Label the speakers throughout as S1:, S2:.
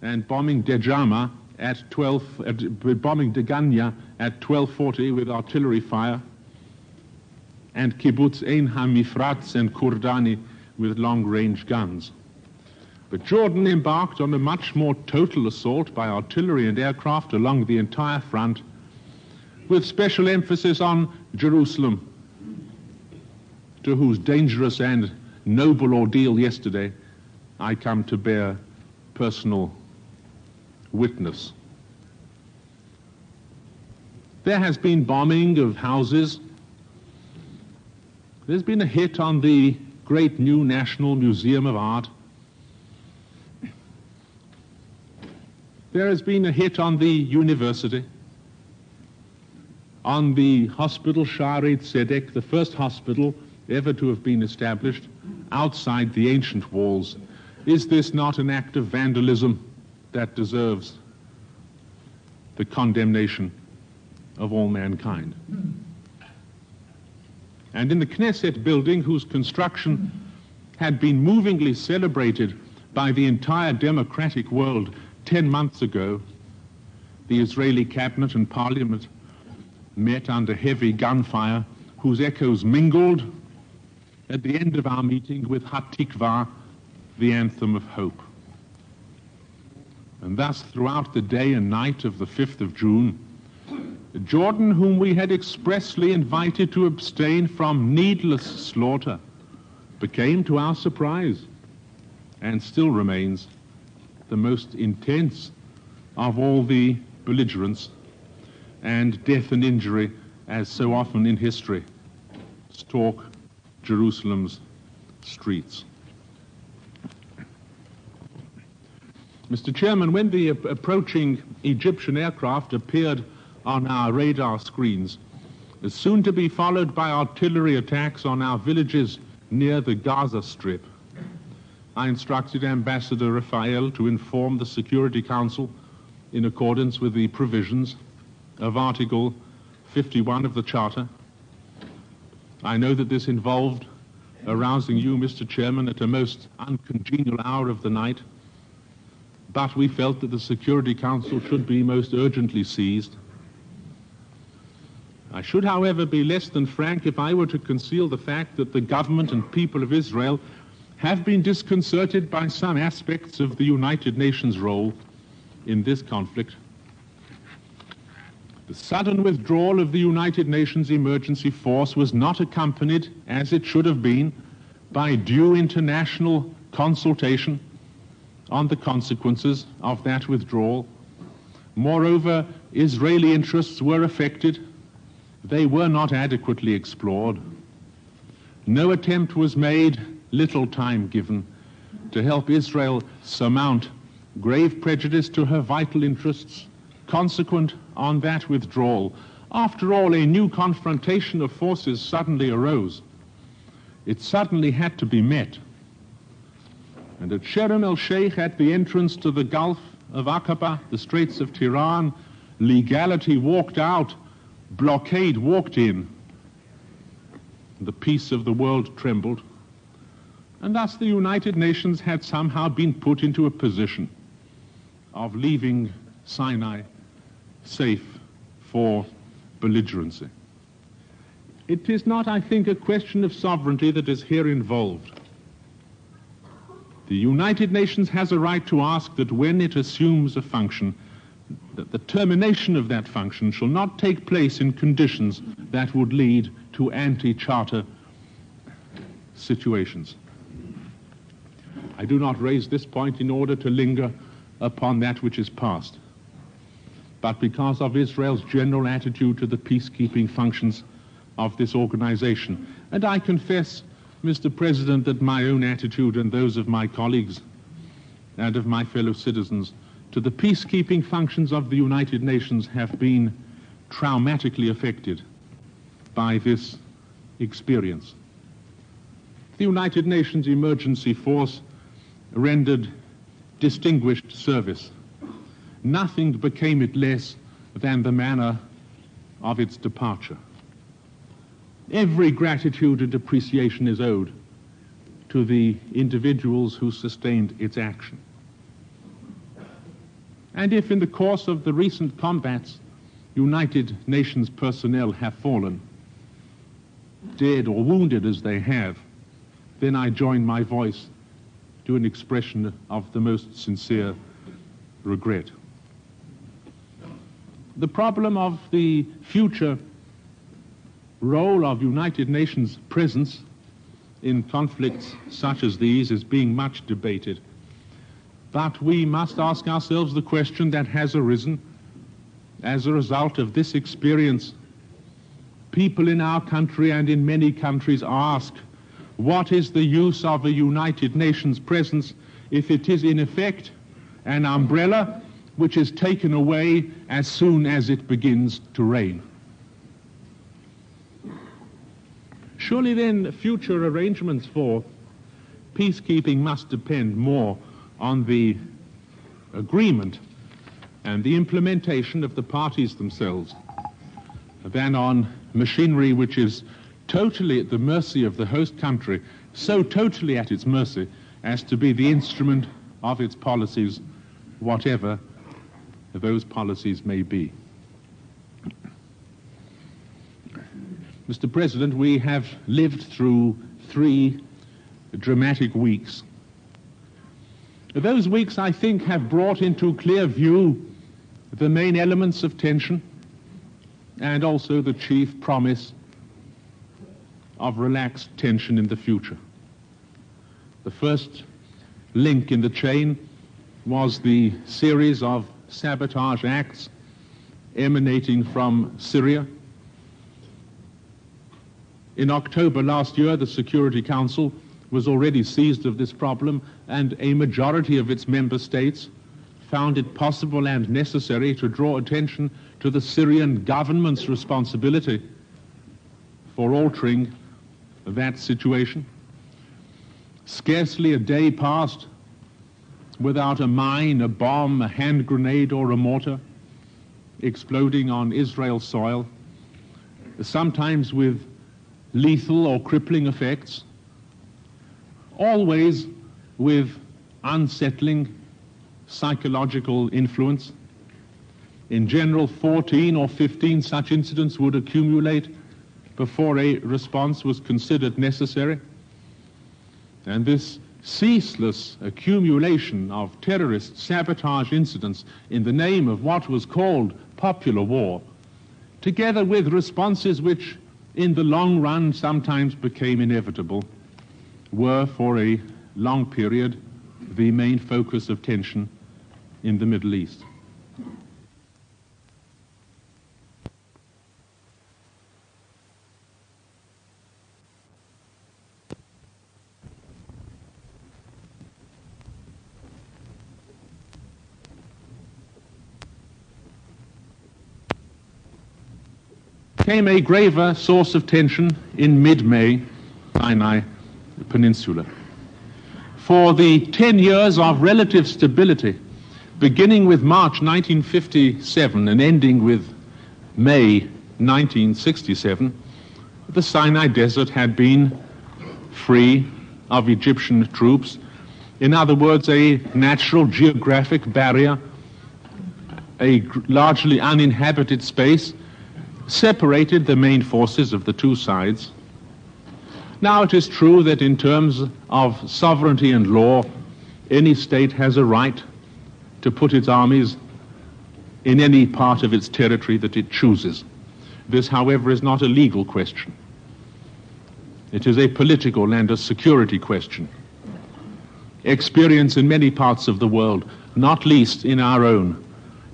S1: and bombing Dejama bombing Degania at 12:40 with artillery fire, and kibbutz Ein HaMifratz and Kurdani with long-range guns. But Jordan embarked on a much more total assault by artillery and aircraft along the entire front, with special emphasis on Jerusalem, to whose dangerous and noble ordeal yesterday I come to bear personal witness. There has been bombing of houses. There's been a hit on the great new National Museum of Art. There has been a hit on the university, on the hospital Sha'arei Tzedek, the first hospital ever to have been established outside the ancient walls. Is this not an act of vandalism that deserves the condemnation of all mankind? And in the Knesset building, whose construction had been movingly celebrated by the entire democratic world 10 months ago, the Israeli cabinet and parliament met under heavy gunfire, whose echoes mingled at the end of our meeting with Hatikva, the anthem of hope. And thus, throughout the day and night of the 5th of June, Jordan, whom we had expressly invited to abstain from needless slaughter, became, to our surprise, and still remains, the most intense of all the belligerents, and death and injury, as so often in history, stalk Jerusalem's streets. Mr. Chairman, when the approaching Egyptian aircraft appeared on our radar screens, soon to be followed by artillery attacks on our villages near the Gaza Strip, I instructed Ambassador Raphael to inform the Security Council in accordance with the provisions of Article 51 of the Charter. I know that this involved arousing you, Mr. Chairman, at a most uncongenial hour of the night, but we felt that the Security Council should be most urgently seized. I should, however, be less than frank if I were to conceal the fact that the government and people of Israel have been disconcerted by some aspects of the United Nations role in this conflict. The sudden withdrawal of the United Nations emergency force was not accompanied, as it should have been, by due international consultation on the consequences of that withdrawal. Moreover, Israeli interests were affected. They were not adequately explored. No attempt was made, little time given, to help Israel surmount grave prejudice to her vital interests consequent on that withdrawal. After all, a new confrontation of forces suddenly arose. It suddenly had to be met. And at Sharm el-Sheikh, at the entrance to the Gulf of Aqaba, the Straits of Tiran, legality walked out, blockade walked in. The peace of the world trembled. And thus the United Nations had somehow been put into a position of leaving Sinai safe for belligerency. It is not, I think, a question of sovereignty that is here involved. The United Nations has a right to ask that when it assumes a function, that the termination of that function shall not take place in conditions that would lead to anti-charter situations. I do not raise this point in order to linger upon that which is past, but because of Israel's general attitude to the peacekeeping functions of this organization. And I confess, Mr. President, that my own attitude and those of my colleagues and of my fellow citizens to the peacekeeping functions of the United Nations have been traumatically affected by this experience. The United Nations Emergency Force rendered distinguished service. Nothing became it less than the manner of its departure. Every gratitude and appreciation is owed to the individuals who sustained its action. And if in the course of the recent combats United Nations personnel have fallen, dead or wounded as they have, then I join my voice to an expression of the most sincere regret. The problem of the future role of United Nations presence in conflicts such as these is being much debated. But we must ask ourselves the question that has arisen as a result of this experience. People in our country and in many countries ask, what is the use of a United Nations presence if it is in effect an umbrella which is taken away as soon as it begins to rain? Surely then future arrangements for peacekeeping must depend more on the agreement and the implementation of the parties themselves than on machinery which is totally at the mercy of the host country, so totally at its mercy as to be the instrument of its policies, whatever those policies may be. Mr. President, we have lived through 3 dramatic weeks. Those weeks, I think, have brought into clear view the main elements of tension and also the chief promise of relaxed tension in the future. The first link in the chain was the series of sabotage acts emanating from Syria. In October last year, the Security Council was already seized of this problem, and a majority of its member states found it possible and necessary to draw attention to the Syrian government's responsibility for altering that situation. Scarcely a day passed without a mine, a bomb, a hand grenade, or a mortar exploding on Israel soil, sometimes with lethal or crippling effects, always with unsettling psychological influence. In general, 14 or 15 such incidents would accumulate before a response was considered necessary. And this ceaseless accumulation of terrorist sabotage incidents in the name of what was called popular war, together with responses which in the long run sometimes became inevitable, were for a long period the main focus of tension in the Middle East. Came a graver source of tension in mid-May, Sinai Peninsula. For the 10 years of relative stability, beginning with March 1957 and ending with May 1967, the Sinai Desert had been free of Egyptian troops. In other words, a natural geographic barrier, a largely uninhabited space, separated the main forces of the two sides. Now it is true that in terms of sovereignty and law, any state has a right to put its armies in any part of its territory that it chooses. This, however, is not a legal question. It is a political and a security question. Experience in many parts of the world, not least in our own,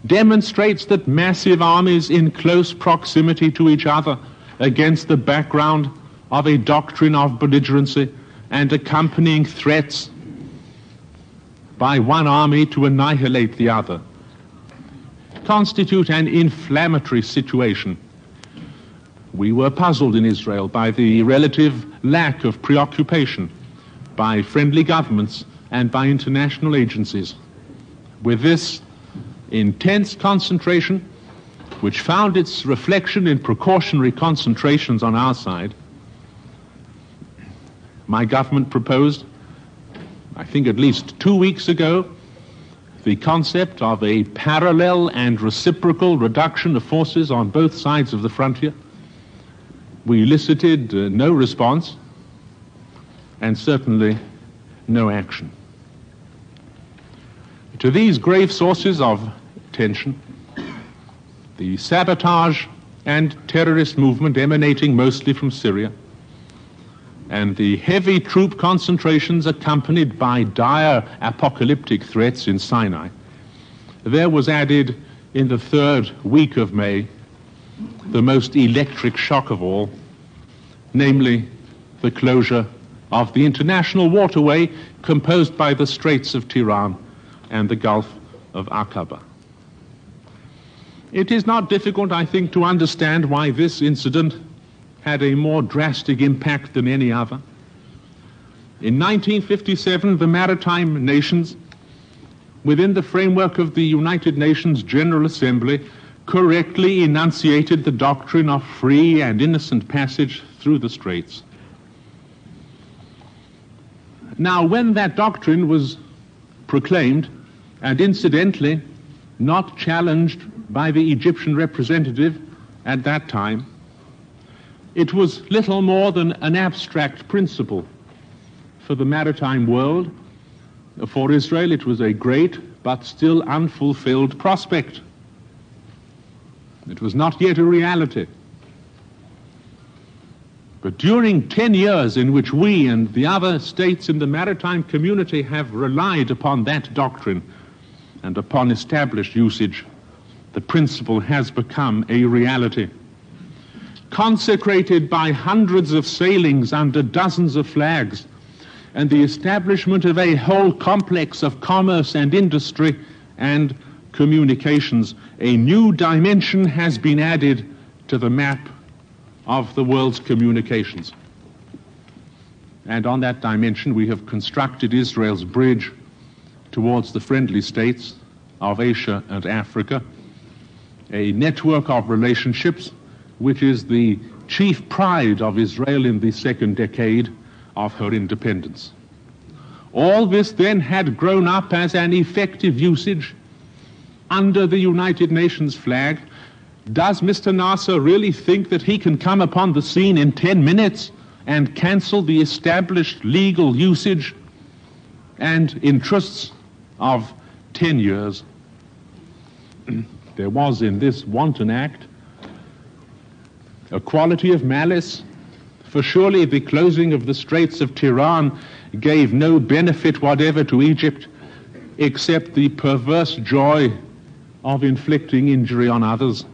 S1: demonstrates that massive armies in close proximity to each other against the background of a doctrine of belligerency and accompanying threats by one army to annihilate the other constitute an inflammatory situation. We were puzzled in Israel by the relative lack of preoccupation by friendly governments and by international agencies with this intense concentration, which found its reflection in precautionary concentrations on our side. My government proposed, I think at least 2 weeks ago, the concept of a parallel and reciprocal reduction of forces on both sides of the frontier. We elicited no response and certainly no action. To these grave sources of tension, the sabotage and terrorist movement emanating mostly from Syria, and the heavy troop concentrations accompanied by dire apocalyptic threats in Sinai, there was added in the third week of May the most electric shock of all, namely the closure of the international waterway composed by the Straits of Tiran and the Gulf of Aqaba. It is not difficult, I think, to understand why this incident had a more drastic impact than any other. In 1957, the maritime nations, within the framework of the United Nations General Assembly, correctly enunciated the doctrine of free and innocent passage through the straits. Now, when that doctrine was proclaimed, and incidentally not challenged by the Egyptian representative at that time, it was little more than an abstract principle for the maritime world. For Israel, it was a great but still unfulfilled prospect. It was not yet a reality. But during 10 years in which we and the other states in the maritime community have relied upon that doctrine and upon established usage, the principle has become a reality. Consecrated by hundreds of sailings under dozens of flags, and the establishment of a whole complex of commerce and industry and communications, a new dimension has been added to the map of the world's communications. And on that dimension, we have constructed Israel's bridge towards the friendly states of Asia and Africa, a network of relationships which is the chief pride of Israel in the second decade of her independence. All this then had grown up as an effective usage under the United Nations flag. Does Mr. Nasser really think that he can come upon the scene in 10 minutes and cancel the established legal usage and interests of 10 years? There was in this wanton act a quality of malice, for surely the closing of the Straits of Tiran gave no benefit whatever to Egypt except the perverse joy of inflicting injury on others.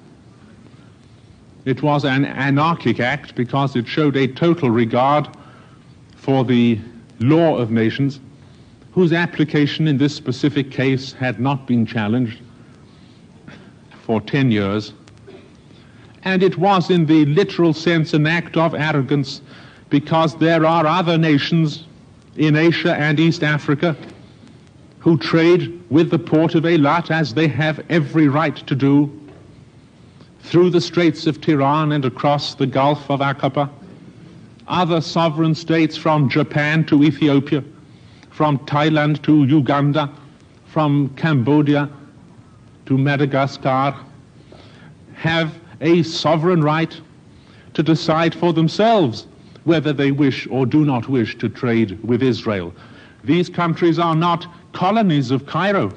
S1: It was an anarchic act because it showed a total regard for the law of nations, whose application in this specific case had not been challenged for 10 years. And it was in the literal sense an act of arrogance, because there are other nations in Asia and East Africa who trade with the port of Eilat, as they have every right to do, through the Straits of Tiran and across the Gulf of Aqaba. Other sovereign states from Japan to Ethiopia, from Thailand to Uganda, from Cambodia to Madagascar, have a sovereign right to decide for themselves whether they wish or do not wish to trade with Israel. These countries are not colonies of Cairo.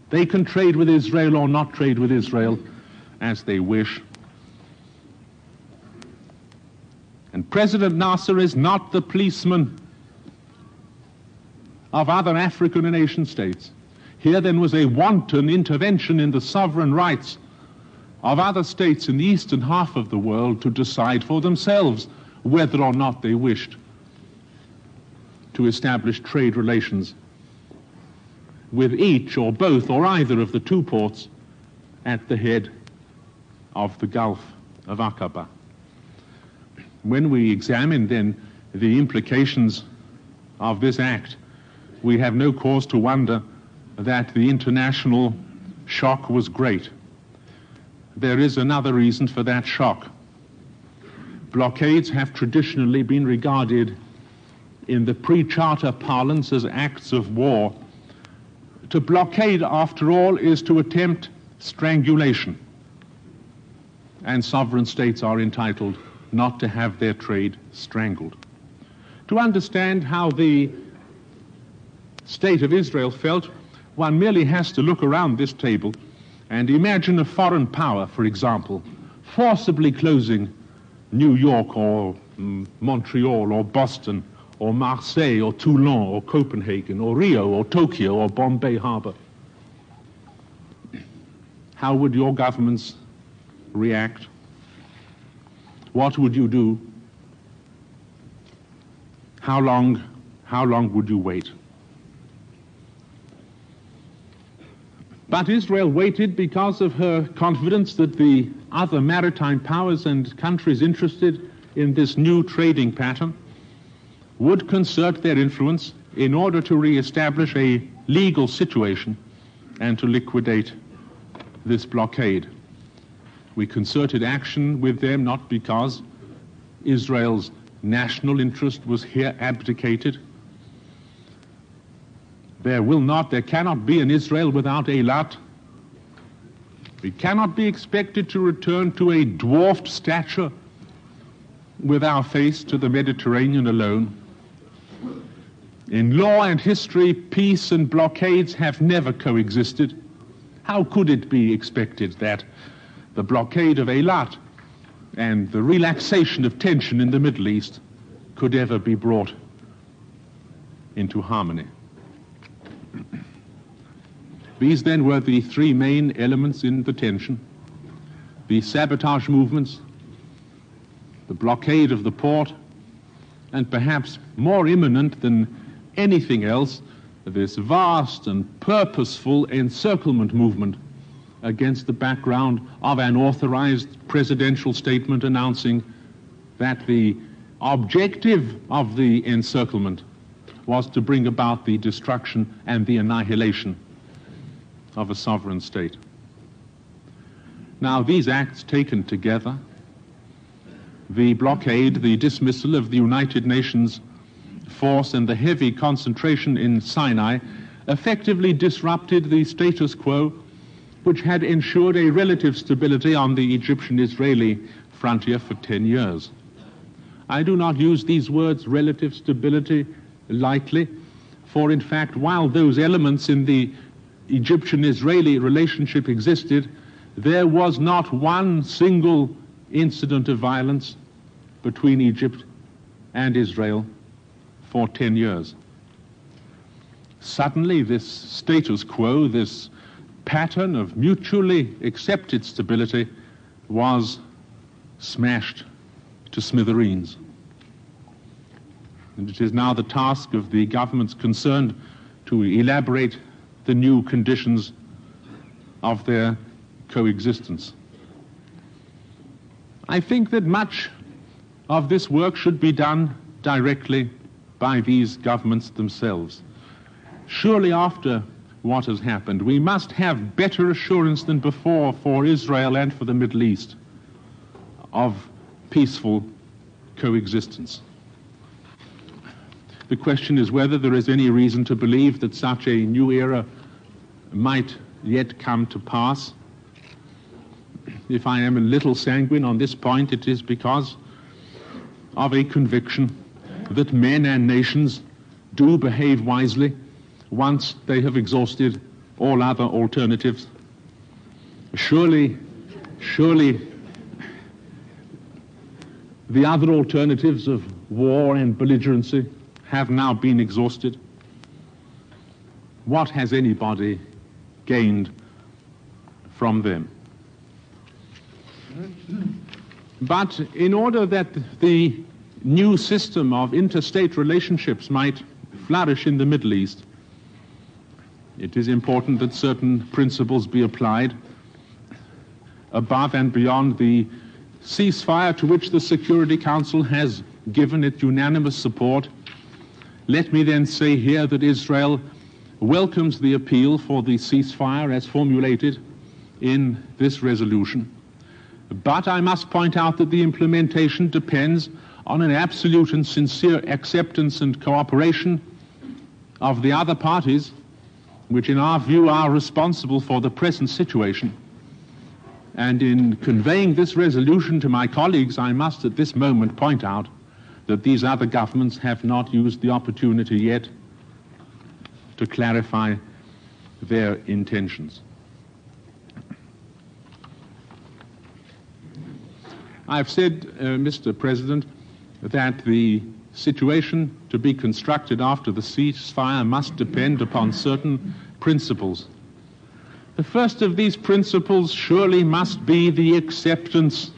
S1: They can trade with Israel or not trade with Israel as they wish. And President Nasser is not the policeman of other African nation states. Here then was a wanton intervention in the sovereign rights of other states in the eastern half of the world to decide for themselves whether or not they wished to establish trade relations with each or both or either of the two ports at the head of the Gulf of Aqaba. When we examine then the implications of this act, we have no cause to wonder that the international shock was great. There is another reason for that shock. Blockades have traditionally been regarded in the pre-charter parlance as acts of war. To blockade, after all, is to attempt strangulation, and sovereign states are entitled not to have their trade strangled. To understand how the state of Israel felt, one merely has to look around this table and imagine a foreign power, for example, forcibly closing New York or Montreal or Boston or Marseille or Toulon or Copenhagen or Rio or Tokyo or Bombay Harbor. How would your governments react? What would you do? How long would you wait? But Israel waited because of her confidence that the other maritime powers and countries interested in this new trading pattern would concert their influence in order to re-establish a legal situation and to liquidate this blockade. We concerted action with them not because Israel's national interest was here abdicated. There cannot be an Israel without Eilat. We cannot be expected to return to a dwarfed stature with our face to the Mediterranean alone. In law and history, peace and blockades have never coexisted. How could it be expected that the blockade of Eilat and the relaxation of tension in the Middle East could ever be brought into harmony? These then were the three main elements in the tension: the sabotage movements, the blockade of the port, and perhaps more imminent than anything else, this vast and purposeful encirclement movement against the background of an authorized presidential statement announcing that the objective of the encirclement was to bring about the destruction and the annihilation of a sovereign state. Now, these acts taken together, the blockade, the dismissal of the United Nations force, and the heavy concentration in Sinai, effectively disrupted the status quo which had ensured a relative stability on the Egyptian-Israeli frontier for 10 years. I do not use these words, relative stability, lightly, for in fact, while those elements in the Egyptian-Israeli relationship existed, there was not one single incident of violence between Egypt and Israel for 10 years. Suddenly, this status quo, this pattern of mutually accepted stability, was smashed to smithereens. And it is now the task of the governments concerned to elaborate the new conditions of their coexistence. I think that much of this work should be done directly by these governments themselves. Surely after what has happened, we must have better assurance than before for Israel and for the Middle East of peaceful coexistence. The question is whether there is any reason to believe that such a new era might yet come to pass. If I am a little sanguine on this point, it is because of a conviction that men and nations do behave wisely once they have exhausted all other alternatives. Surely the other alternatives of war and belligerency have now been exhausted. What has anybody gained from them? But in order that the new system of interstate relationships might flourish in the Middle East, it is important that certain principles be applied above and beyond the ceasefire to which the Security Council has given its unanimous support. Let me then say here that Israel welcomes the appeal for the ceasefire as formulated in this resolution. But I must point out that the implementation depends on an absolute and sincere acceptance and cooperation of the other parties, which in our view are responsible for the present situation. And in conveying this resolution to my colleagues, I must at this moment point out that these other governments have not used the opportunity yet to clarify their intentions. I've said, Mr. President, that the situation to be constructed after the ceasefire must depend upon certain principles. The first of these principles surely must be the acceptance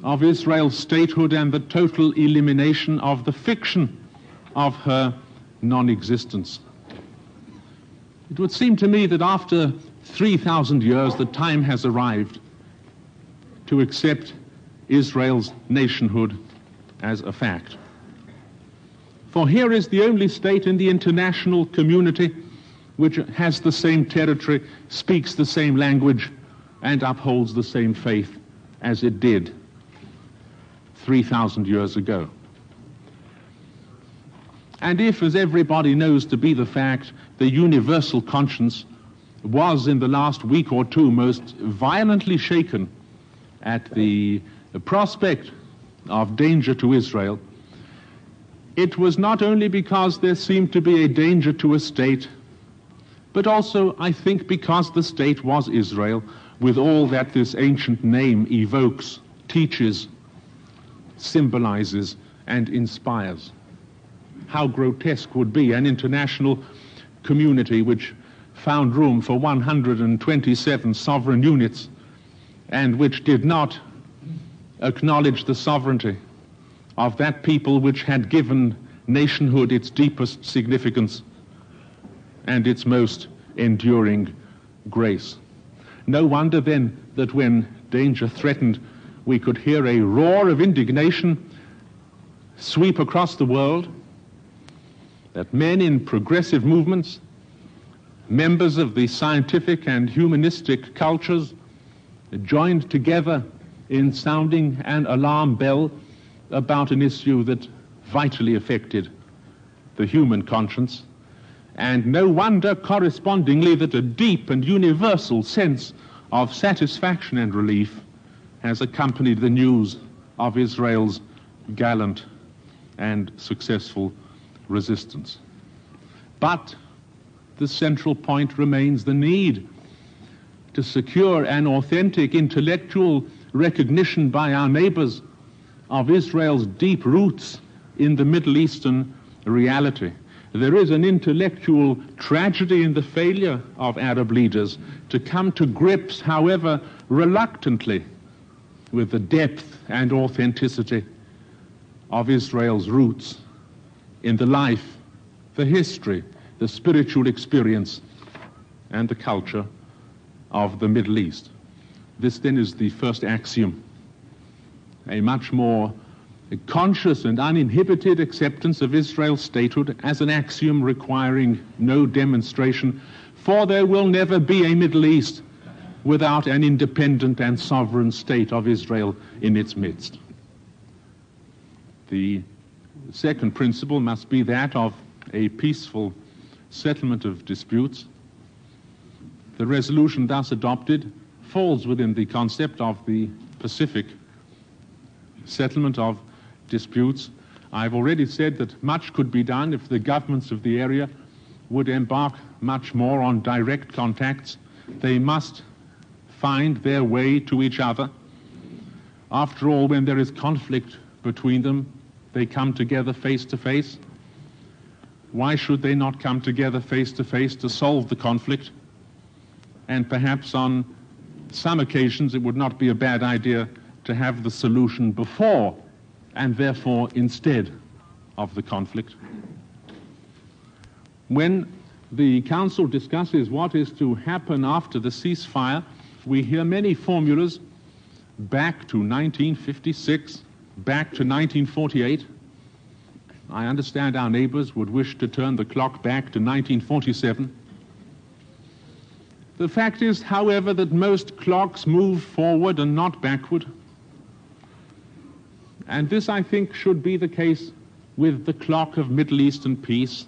S1: of Israel's statehood and the total elimination of the fiction of her non-existence. It would seem to me that after 3,000 years, the time has arrived to accept Israel's nationhood as a fact. For here is the only state in the international community which has the same territory, speaks the same language, and upholds the same faith as it did 3,000 years ago. And if, as everybody knows to be the fact, the universal conscience was in the last week or two most violently shaken at the prospect of danger to Israel, it was not only because there seemed to be a danger to a state, but also, I think, because the state was Israel, with all that this ancient name evokes, teaches, symbolizes, and inspires. How grotesque would be an international community which found room for 127 sovereign units and which did not acknowledge the sovereignty of that people which had given nationhood its deepest significance and its most enduring grace. No wonder then that when danger threatened, we could hear a roar of indignation sweep across the world, that men in progressive movements, members of the scientific and humanistic cultures, joined together in sounding an alarm bell about an issue that vitally affected the human conscience. And no wonder, correspondingly, that a deep and universal sense of satisfaction and relief has accompanied the news of Israel's gallant and successful resistance. But the central point remains the need to secure an authentic intellectual recognition by our neighbors of Israel's deep roots in the Middle Eastern reality. There is an intellectual tragedy in the failure of Arab leaders to come to grips, however reluctantly, with the depth and authenticity of Israel's roots in the life, the history, the spiritual experience, and the culture of the Middle East. This then is the first axiom, a much more conscious and uninhibited acceptance of Israel's statehood as an axiom requiring no demonstration, for there will never be a Middle East without an independent and sovereign state of Israel in its midst. The second principle must be that of a peaceful settlement of disputes. The resolution thus adopted falls within the concept of the Pacific settlement of disputes. I've already said that much could be done if the governments of the area would embark much more on direct contacts. They must find their way to each other. After all, when there is conflict between them, they come together face to face. Why should they not come together face to face to solve the conflict? And perhaps on some occasions it would not be a bad idea to have the solution before and therefore instead of the conflict. When the Council discusses what is to happen after the ceasefire, we hear many formulas back to 1956, back to 1948. I understand our neighbors would wish to turn the clock back to 1947. The fact is, however, that most clocks move forward and not backward. And this, I think, should be the case with the clock of Middle Eastern peace.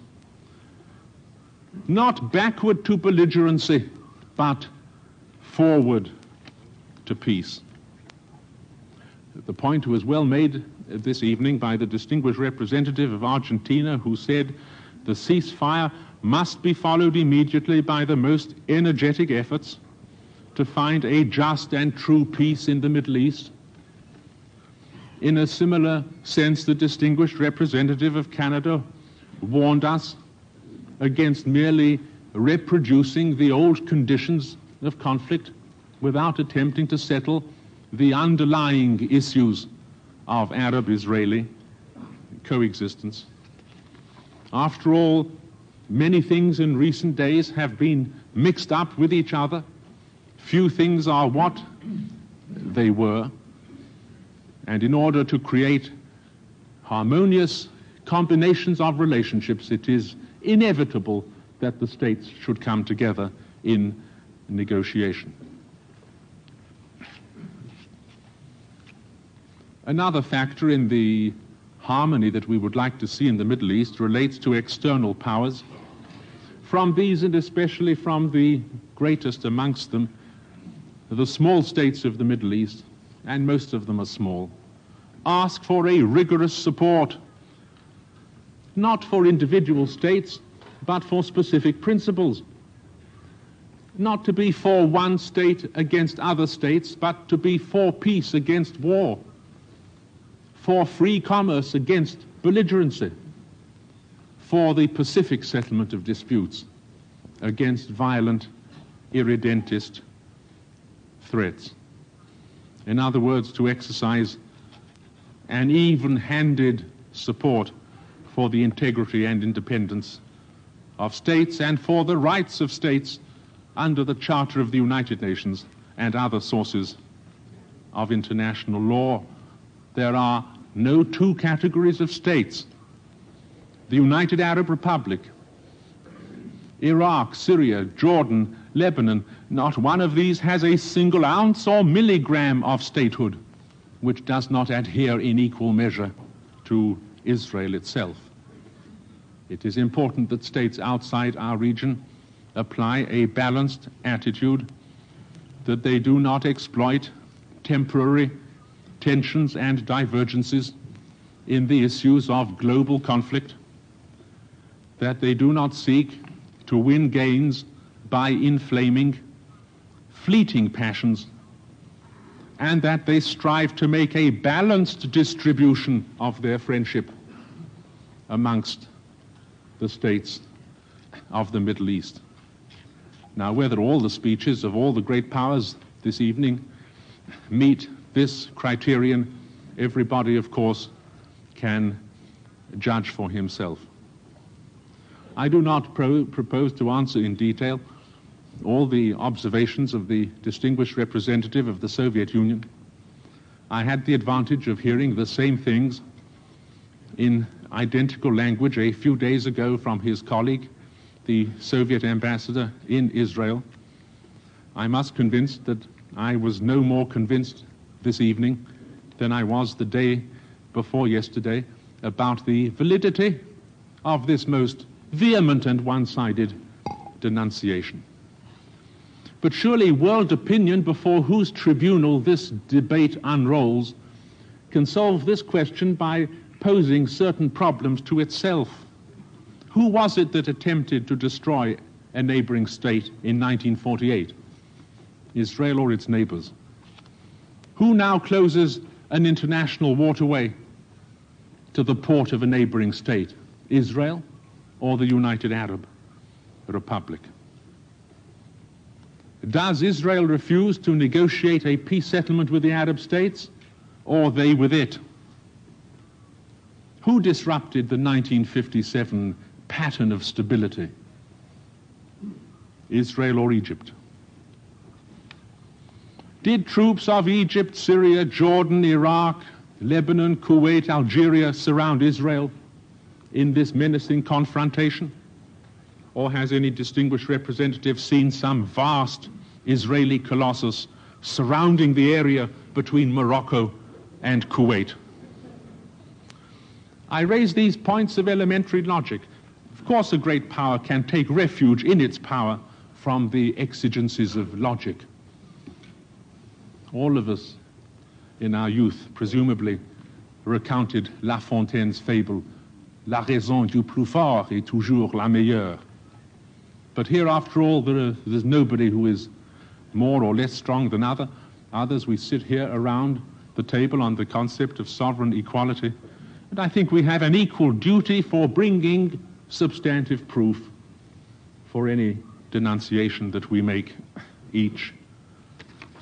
S1: Not backward to belligerency, but forward to peace. The point was well made this evening by the distinguished representative of Argentina, who said the ceasefire must be followed immediately by the most energetic efforts to find a just and true peace in the Middle East. In a similar sense, the distinguished representative of Canada warned us against merely reproducing the old conditions of conflict without attempting to settle the underlying issues of Arab-Israeli coexistence. After all, many things in recent days have been mixed up with each other. Few things are what they were. And in order to create harmonious combinations of relationships, it is inevitable that the states should come together in negotiation. Another factor in the harmony that we would like to see in the Middle East relates to external powers. From these, and especially from the greatest amongst them, the small states of the Middle East, and most of them are small, ask for a rigorous support, not for individual states, but for specific principles. Not to be for one state against other states, but to be for peace against war, for free commerce against belligerency, for the pacific settlement of disputes against violent, irredentist threats. In other words, to exercise an even-handed support for the integrity and independence of states and for the rights of states under the Charter of the United Nations and other sources of international law. There are no two categories of states. The United Arab Republic, Iraq, Syria, Jordan, Lebanon, not one of these has a single ounce or milligram of statehood which does not adhere in equal measure to Israel itself. It is important that states outside our region apply a balanced attitude, that they do not exploit temporary tensions and divergences in the issues of global conflict, that they do not seek to win gains by inflaming fleeting passions, and that they strive to make a balanced distribution of their friendship amongst the states of the Middle East. Now, whether all the speeches of all the great powers this evening meet this criterion, everybody, of course, can judge for himself. I do not propose to answer in detail all the observations of the distinguished representative of the Soviet Union. I had the advantage of hearing the same things in identical language a few days ago from his colleague, the Soviet ambassador in Israel. I must confess that I was no more convinced this evening than I was the day before yesterday about the validity of this most vehement and one-sided denunciation. But surely world opinion, before whose tribunal this debate unrolls, can solve this question by posing certain problems to itself. Who was it that attempted to destroy a neighboring state in 1948? Israel or its neighbors? Who now closes an international waterway to the port of a neighboring state? Israel or the United Arab Republic? Does Israel refuse to negotiate a peace settlement with the Arab states, or they with it? Who disrupted the 1957 pattern of stability? Israel or Egypt? Did troops of Egypt, Syria, Jordan, Iraq, Lebanon, Kuwait, Algeria surround Israel in this menacing confrontation? Or has any distinguished representative seen some vast Israeli colossus surrounding the area between Morocco and Kuwait? I raise these points of elementary logic. Of course, a great power can take refuge in its power from the exigencies of logic. All of us in our youth, presumably, recounted La Fontaine's fable, La raison du plus fort est toujours la meilleure. But here, after all, there's nobody who is more or less strong than others. We sit here around the table on the concept of sovereign equality, and I think we have an equal duty for bringing substantive proof for any denunciation that we make each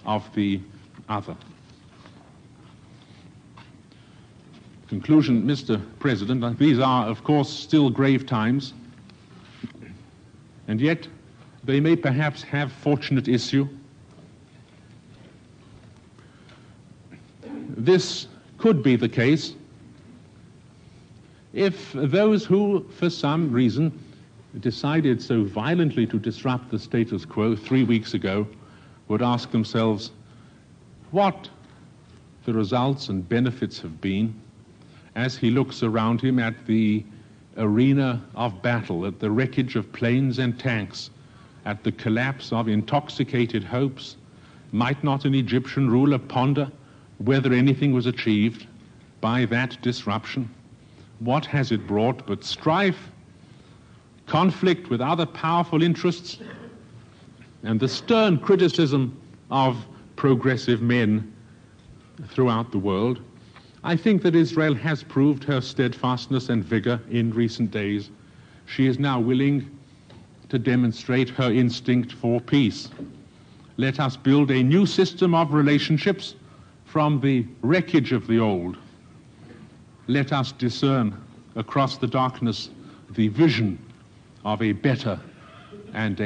S1: of the other. Conclusion, Mr. President, these are, of course, still grave times, and yet they may perhaps have fortunate issue. This could be the case if those who, for some reason, decided so violently to disrupt the status quo 3 weeks ago would ask themselves what the results and benefits have been as he looks around him at the arena of battle, at the wreckage of planes and tanks, at the collapse of intoxicated hopes. Might not an Egyptian ruler ponder whether anything was achieved by that disruption? What has it brought but strife, conflict with other powerful interests, and the stern criticism of progressive men throughout the world? I think that Israel has proved her steadfastness and vigor in recent days. She is now willing to demonstrate her instinct for peace. Let us build a new system of relationships from the wreckage of the old. Let us discern across the darkness the vision of a better and